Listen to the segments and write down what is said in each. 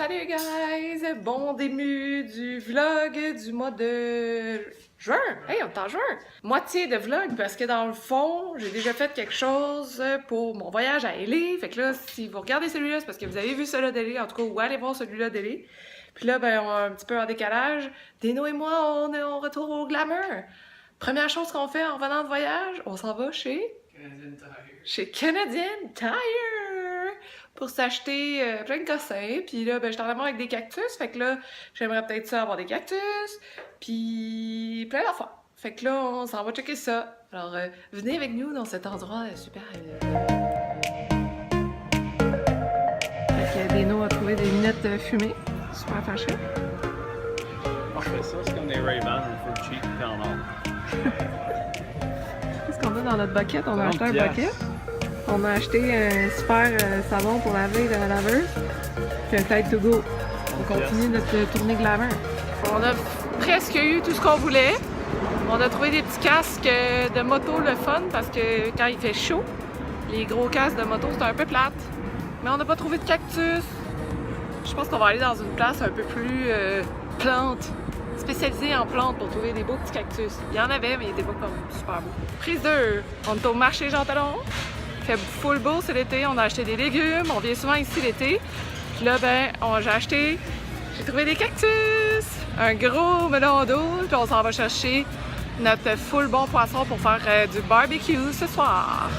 Salut guys! Bon début du vlog du mois de juin! Hey, on est en juin! Moitié de vlog parce que dans le fond, j'ai déjà fait quelque chose pour mon voyage à LA. Fait que là, si vous regardez celui-là, c'est parce que vous avez vu celui-là d'LA, en tout cas, ou allez voir celui-là d'LA. Puis là, ben, on est un petit peu en décalage. Dino et moi, on est en retour au glamour. Première chose qu'on fait en revenant de voyage, on s'en va chez Canadian Tire pour s'acheter plein de cossins. Puis là, ben, je suis en amour avec des cactus. Fait que là, j'aimerais peut-être ça avoir des cactus. Puis plein d'affaires. Fait que là, on s'en va checker ça. Alors, venez avec nous dans cet endroit super. Fait que Dino a trouvé des lunettes fumées. Super fâché. Parfait, ça, c'est comme des Ray-Ban, il faut cheap puis en or. Qu'est-ce qu'on a dans notre bucket? On a acheté un bucket. On a acheté un super savon pour laver la laveuse. Puis un Tide to go. On continue notre tournée glamour. On a presque eu tout ce qu'on voulait. On a trouvé des petits casques de moto le fun parce que quand il fait chaud, les gros casques de moto c'est un peu plate. Mais on n'a pas trouvé de cactus. Je pense qu'on va aller dans une place un peu plus plante, spécialisée en plantes pour trouver des beaux petits cactus. Il y en avait, mais ils étaient pas comme super beaux. Prise 2, on est au marché Jean Talon. Il fait full beau, c'est l'été, on a acheté des légumes, on vient souvent ici l'été. Puis là, ben, j'ai trouvé des cactus, un gros melon d'eau, puis on s'en va chercher notre full bon poisson pour faire du barbecue ce soir.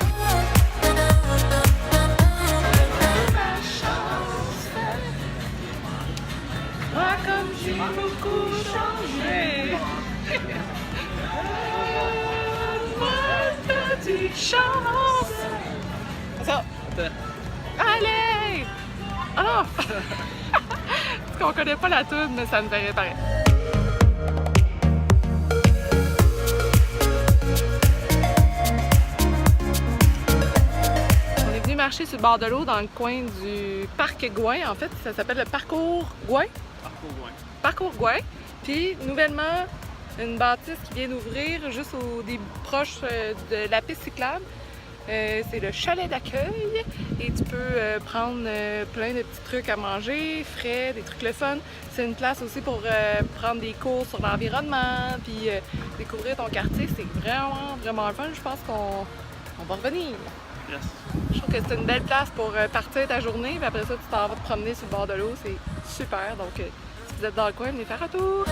Moi comme j'ai beaucoup changé. Moi petite chance. Ça. Allez. Ah non. Parce qu'on connaît pas la toune, mais ça me fait pareil. On est venu marcher sur le bord de l'eau dans le coin du parc Gouin. En fait, ça s'appelle le parcours Gouin. Parcours Gouin. Puis, nouvellement, une bâtisse qui vient d'ouvrir juste proche de la piste cyclable. C'est le chalet d'accueil et tu peux prendre plein de petits trucs à manger, frais, des trucs le fun. C'est une place aussi pour prendre des cours sur l'environnement puis découvrir ton quartier. C'est vraiment le fun. Je pense qu'on va revenir. Yes. Je trouve que c'est une belle place pour partir ta journée, puis après ça, tu t'en vas te promener sur le bord de l'eau. C'est super. Donc, si vous êtes dans le coin, venez faire un tour.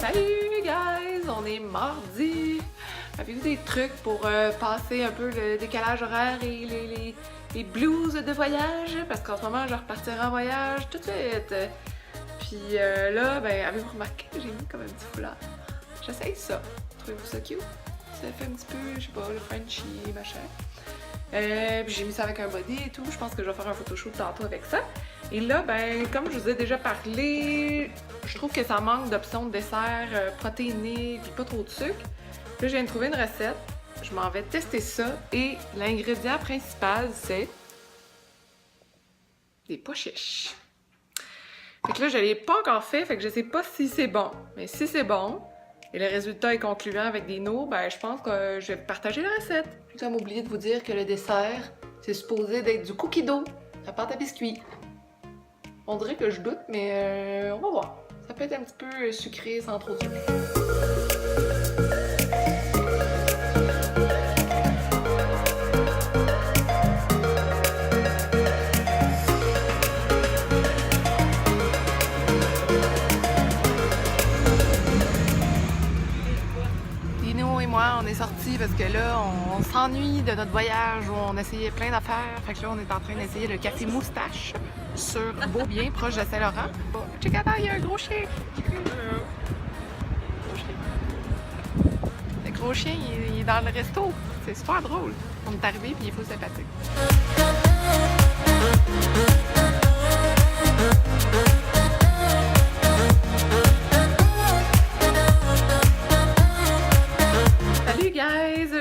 Salut, guys! On est mardi. Avez-vous des trucs pour passer un peu le décalage horaire et les blues de voyage? Parce qu'en ce moment, je repartirai en voyage tout de suite. Puis là, ben, avez-vous remarqué que j'ai mis comme un petit foulard? J'essaye ça. Trouvez-vous ça cute? Ça fait un petit peu, je sais pas, le Frenchy, machin. Puis j'ai mis ça avec un body et tout. Je pense que je vais faire un photoshoot tantôt avec ça. Et là, ben, comme je vous ai déjà parlé, je trouve que ça manque d'options de dessert protéiné puis pas trop de sucre. Là, je viens de trouver une recette. Je m'en vais tester ça. Et l'ingrédient principal, c'est des pois chiches. Fait que là, je l'ai pas encore fait, fait que je sais pas si c'est bon. Mais si c'est bon, et le résultat est concluant avec des noix, ben je pense que je vais partager la recette. J'ai comme oublié de vous dire que le dessert, c'est supposé d'être du cookie dough, la pâte à biscuits. On dirait que je doute, mais on va voir. Ça peut être un petit peu sucré sans trop de sucre. On est sortis parce que là, on s'ennuie de notre voyage où on essayait plein d'affaires. Fait que là, on est en train d'essayer le café Moustache sur Beaubien, proche de Saint-Laurent. Oh, check out, il y a un gros chien! Le gros chien, il est dans le resto. C'est super drôle. On est arrivé puis il est full sympathique.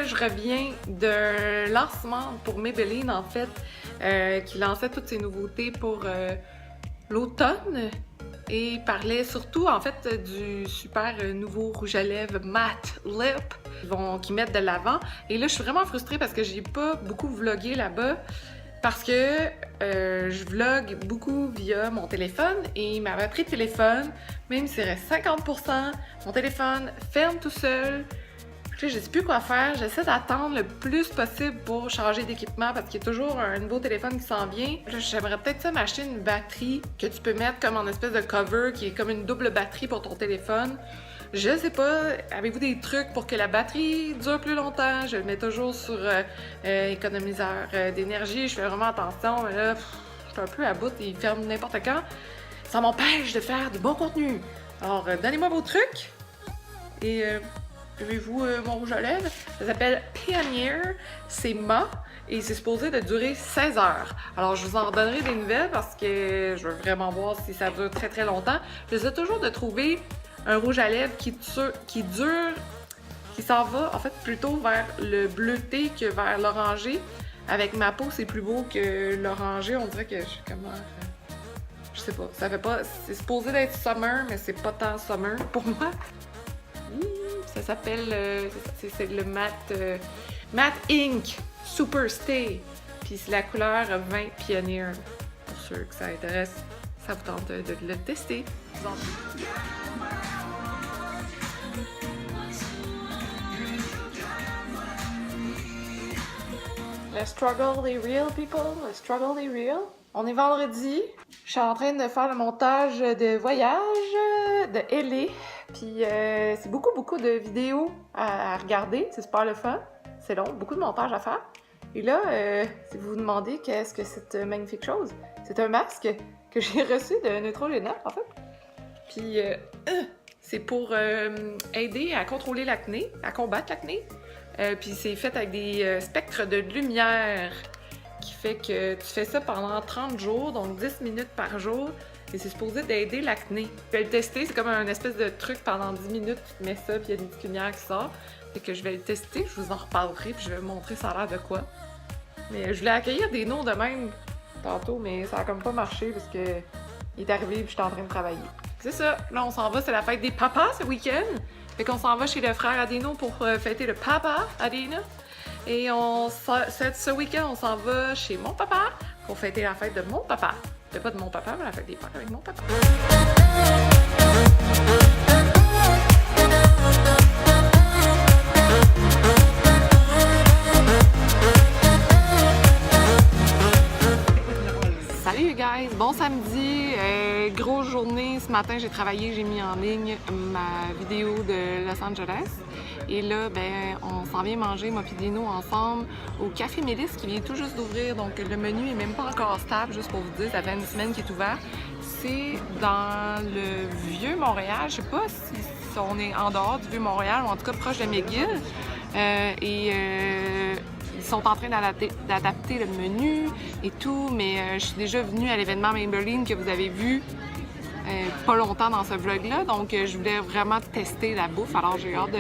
Je reviens d'un lancement pour Maybelline, en fait, qui lançait toutes ses nouveautés pour l'automne. et parlait surtout en fait du super nouveau rouge à lèvres Matte Lip qu'ils mettent de l'avant. Et là, je suis vraiment frustrée parce que j'ai pas beaucoup vlogué là-bas parce que je vlog beaucoup via mon téléphone et ma batterie de téléphone, même s'il reste 50%, mon téléphone ferme tout seul. Je sais plus quoi faire, j'essaie d'attendre le plus possible pour changer d'équipement parce qu'il y a toujours un nouveau téléphone qui s'en vient. J'aimerais peut-être ça m'acheter une batterie que tu peux mettre comme en espèce de cover qui est comme une double batterie pour ton téléphone. Je sais pas, avez-vous des trucs pour que la batterie dure plus longtemps? Je le mets toujours sur économiseur d'énergie, je fais vraiment attention, mais là, je suis un peu à bout et il ferme n'importe quand. Ça m'empêche de faire du bon contenu. Alors, donnez-moi vos trucs et... avez-vous mon rouge à lèvres? Ça s'appelle Pioneer, c'est mat et c'est supposé de durer 16 heures. Alors je vous en redonnerai des nouvelles parce que je veux vraiment voir si ça dure très très longtemps. J'essaie toujours de trouver un rouge à lèvres qui s'en va en fait plutôt vers le bleuté que vers l'orangé. Avec ma peau, c'est plus beau que l'orangé. On dirait que je suis comme... je sais pas, ça fait pas... C'est supposé d'être summer, mais c'est pas tant summer pour moi. Ça s'appelle, c'est le Matte Ink Super Stay. Puis c'est la couleur 20 Pioneer. Pour ceux que ça intéresse, ça vous tente de le tester. Le struggle is real, people. Le struggle is real. On est vendredi. Je suis en train de faire le montage de voyage de L.A. Puis c'est beaucoup de vidéos à regarder. C'est super le fun. C'est long, beaucoup de montage à faire. Et là, si vous vous demandez qu'est-ce que cette magnifique chose, c'est un masque que j'ai reçu de Neutrogena, en fait. Puis c'est pour aider à contrôler l'acné, à combattre l'acné. Puis c'est fait avec des spectres de lumière qui fait que tu fais ça pendant 30 jours, donc 10 minutes par jour. Et c'est supposé d'aider l'acné. Je vais le tester, c'est comme un espèce de truc pendant 10 minutes, tu te mets ça, puis il y a des petites lumières qui sortent. Fait que je vais le tester, je vous en reparlerai, puis je vais vous montrer ça a l'air de quoi. Mais je voulais accueillir des noms de même tantôt, mais ça a comme pas marché parce que il est arrivé puis j'étais en train de travailler. C'est ça, là on s'en va, c'est la fête des papas ce week-end. Fait qu'on s'en va chez le frère Adino pour fêter le papa Adino. Et ce week-end, on s'en va chez mon papa pour fêter la fête de mon papa. Pas de mon papa, mais la fête des pères avec mon papa. Salut les guys, bon samedi, grosse journée. Ce matin j'ai travaillé, j'ai mis en ligne ma vidéo de Los Angeles. Et là, ben, on s'en vient manger, moi et Dino, ensemble au Café Mélis qui vient tout juste d'ouvrir. Donc le menu est même pas encore stable, juste pour vous dire, ça fait une semaine qu'il est ouvert. C'est dans le Vieux-Montréal, je sais pas si on est en dehors du Vieux-Montréal ou en tout cas proche de McGill. Ils sont en train d'adapter le menu et tout, mais je suis déjà venue à l'événement Maybelline que vous avez vu pas longtemps dans ce vlog-là, donc je voulais vraiment tester la bouffe, alors j'ai hâte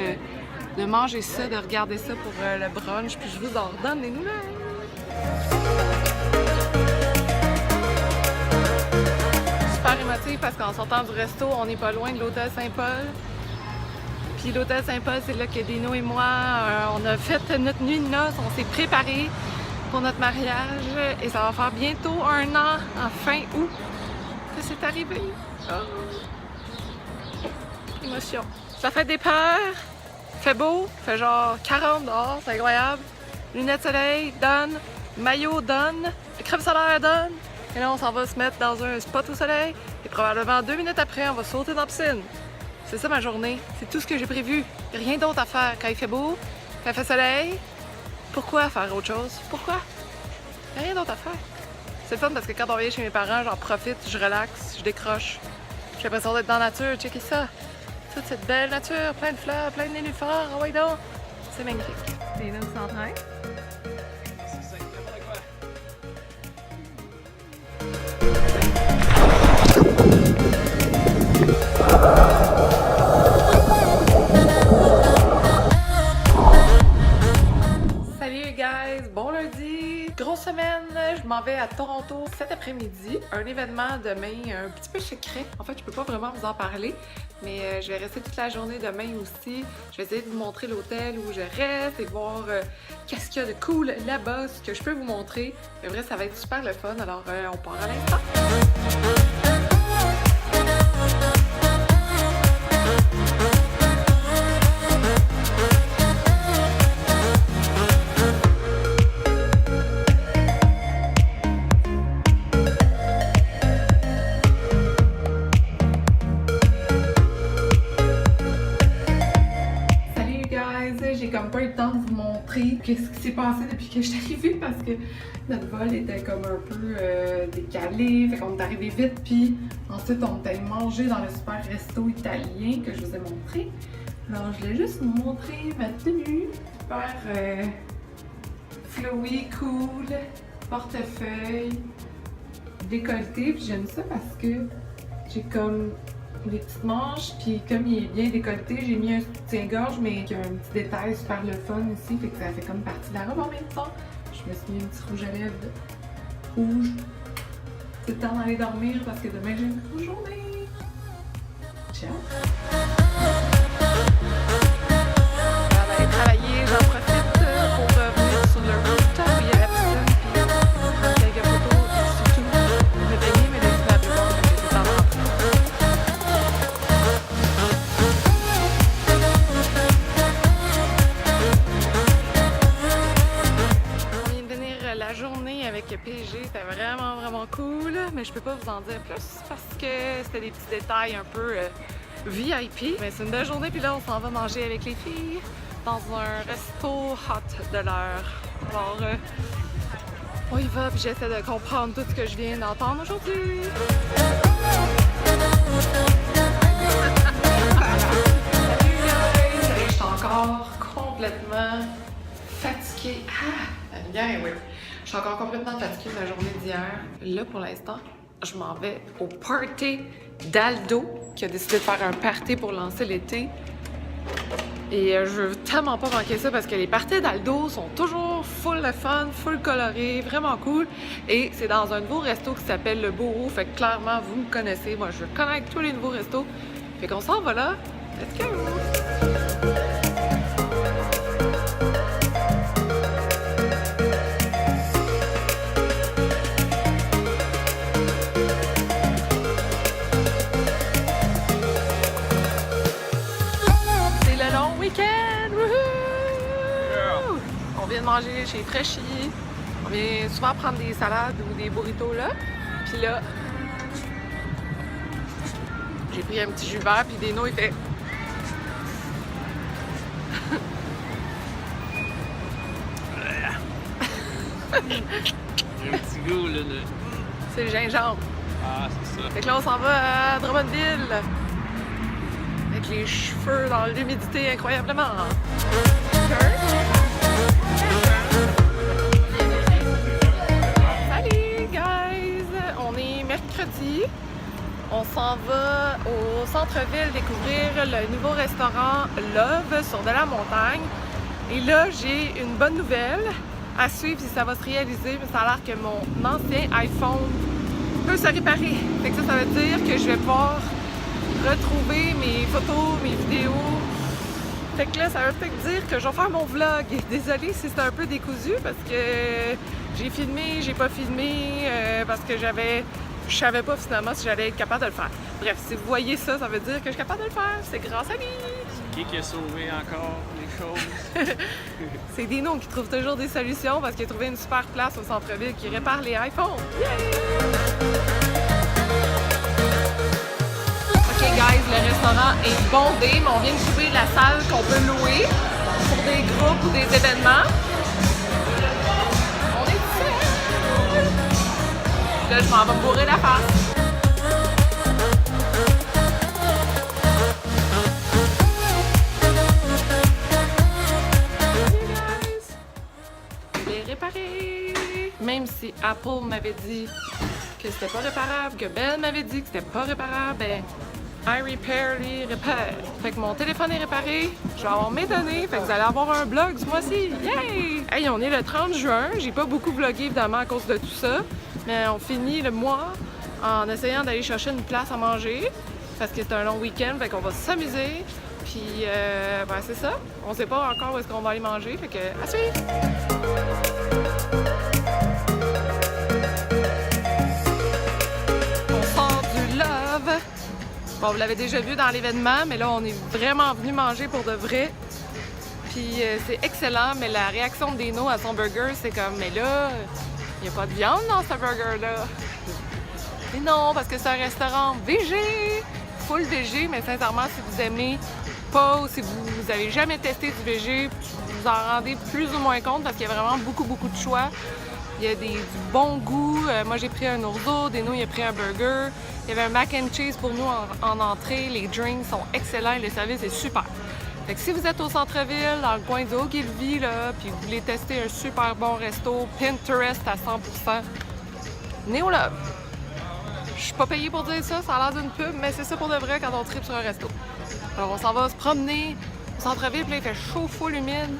de manger ça, de regarder ça pour le brunch, puis je vous en redonne des nouvelles. Super émotive parce qu'en sortant du resto, on n'est pas loin de l'hôtel Saint-Paul. Puis l'hôtel Saint-Paul, c'est là que Dino et moi, on a fait notre nuit de noces, on s'est préparés pour notre mariage et ça va faire bientôt 1 an, en fin août, que c'est arrivé. Oh. Émotion. Ça fait des peurs, fait beau, fait genre 40 dehors, c'est incroyable. Lunettes de soleil, done. Maillot, done. Crème solaire, done. Et là, on s'en va se mettre dans un spot au soleil et probablement 2 minutes après, on va sauter dans la piscine. C'est ça ma journée, c'est tout ce que j'ai prévu. Rien d'autre à faire quand il fait beau, quand il fait soleil. Pourquoi faire autre chose? Pourquoi? Rien d'autre à faire. C'est fun parce que quand on vient chez mes parents, j'en profite, je relaxe, je décroche. J'ai l'impression d'être dans la nature, checkez ça. Toute cette belle nature, plein de fleurs, plein de nénuphars, oh ouais donc. C'est magnifique. Et là, on s'entraîne. Salut les guys, bon lundi, grosse semaine, je m'en vais à Toronto cet après-midi. Un événement demain un petit peu secret. En fait, je peux pas vraiment vous en parler, mais je vais rester toute la journée demain aussi. Je vais essayer de vous montrer l'hôtel où je reste et voir qu'est-ce qu'il y a de cool là-bas, ce que je peux vous montrer. Mais vrai, ça va être super le fun, alors on part à l'instant. J'ai comme pas eu le temps de vous montrer qu'est-ce qui s'est passé depuis que je suis arrivée parce que notre vol était comme un peu décalé, fait qu'on est arrivé vite, puis ensuite on est allé manger dans le super resto italien que je vous ai montré. Alors je voulais juste vous montrer ma tenue, super flowy, cool, portefeuille, décolleté, puis j'aime ça parce que j'ai comme les petites manches, puis comme il est bien décolleté, j'ai mis un soutien-gorge, mais qui a un petit détail super le fun ici, fait que ça fait comme partie de la robe en même temps. Je me suis mis un petit rouge à lèvres rouge. C'est le temps d'aller dormir parce que demain j'ai une grosse journée. Ciao! On va aller travailler, j'en profite pour revenir sur le rooftop où il y a la piscine, puis prendre quelques photos, et surtout me baigner, mais laisser la plus parce que c'est en rentrée. La journée avec PG, c'était vraiment cool, mais je peux pas vous en dire plus parce que c'était des petits détails un peu VIP. Mais c'est une belle journée, puis là on s'en va manger avec les filles dans un resto hot de l'heure. Alors on y va, puis j'essaie de comprendre tout ce que je viens d'entendre aujourd'hui. Salut guys! Je suis encore complètement fatiguée. La lumière est weird. Je suis encore complètement fatiguée de la journée d'hier. Là, pour l'instant, je m'en vais au party d'Aldo, qui a décidé de faire un party pour lancer l'été. Et je veux tellement pas manquer ça parce que les parties d'Aldo sont toujours full de fun, full coloré, vraiment cool. Et c'est dans un nouveau resto qui s'appelle Le Bourreau. Fait que clairement, vous me connaissez. Moi, je connais tous les nouveaux restos. Fait qu'on s'en va là. Let's go! On vient de manger chez Freshie. On vient souvent prendre des salades ou des burritos là. Puis là, j'ai pris un petit jus vert puis des noix il fait. Il y a un petit goût là de... C'est le gingembre. Ah, c'est ça. Fait que là, on s'en va à Drummondville. Avec les cheveux dans l'humidité incroyablement. Salut guys! On est mercredi. On s'en va au centre-ville découvrir le nouveau restaurant Love sur de la montagne. Et là, j'ai une bonne nouvelle à suivre si ça va se réaliser. Mais ça a l'air que mon ancien iPhone peut se réparer. Fait que ça veut dire que je vais pouvoir retrouver mes photos, mes vidéos. Fait que là, ça veut peut-être dire que je vais faire mon vlog. Désolée si c'est un peu décousu parce que j'ai filmé, j'ai pas filmé, parce que je savais pas finalement si j'allais être capable de le faire. Bref, si vous voyez ça, ça veut dire que je suis capable de le faire. C'est grâce à lui! Qui a sauvé encore les choses? C'est Dino qui trouve toujours des solutions parce qu'il a trouvé une super place au centre-ville qui répare les iPhones. Yeah! Ok guys, le restaurant est bondé, mais on vient de trouver la salle qu'on peut louer pour des groupes ou des événements. On est ici! Là, je m'en vais me bourrer la face. Réparé. Même si Apple m'avait dit que c'était pas réparable, que Ben m'avait dit que c'était pas réparable, ben I repair les repairs. Fait que mon téléphone est réparé, je vais avoir mes données, fait que vous allez avoir un vlog ce mois-ci. Yay! Hey, on est le 30 juin, j'ai pas beaucoup vlogué évidemment à cause de tout ça, mais on finit le mois en essayant d'aller chercher une place à manger, parce que c'est un long week-end, fait qu'on va s'amuser. Puis, ben c'est ça. On sait pas encore où est-ce qu'on va aller manger, fait que à suivre! On sort du Love. Bon, vous l'avez déjà vu dans l'événement, mais là, on est vraiment venu manger pour de vrai. Puis, c'est excellent, mais la réaction de Dino à son burger, c'est comme, mais là, il n'y a pas de viande dans ce burger-là. Mais non, parce que c'est un restaurant végé, full végé, mais sincèrement, si vous aimez pas ou si vous avez jamais testé du végé, vous en rendez plus ou moins compte parce qu'il y a vraiment beaucoup de choix. Il y a du bon goût. Moi, j'ai pris un ourzo, Dino, il a pris un burger. Il y avait un mac and cheese pour nous en entrée. Les drinks sont excellents et le service est super. Fait que si vous êtes au centre-ville, dans le coin de Ogilvy, là, puis vous voulez tester un super bon resto, Pinterest à 100%, venez au Love. Je suis pas payée pour dire ça, ça a l'air d'une pub, mais c'est ça pour de vrai quand on tripe sur un resto. Alors on s'en va se promener au centre-ville, puis là il fait chaud, full humide.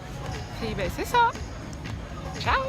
Puis ben c'est ça. Ciao!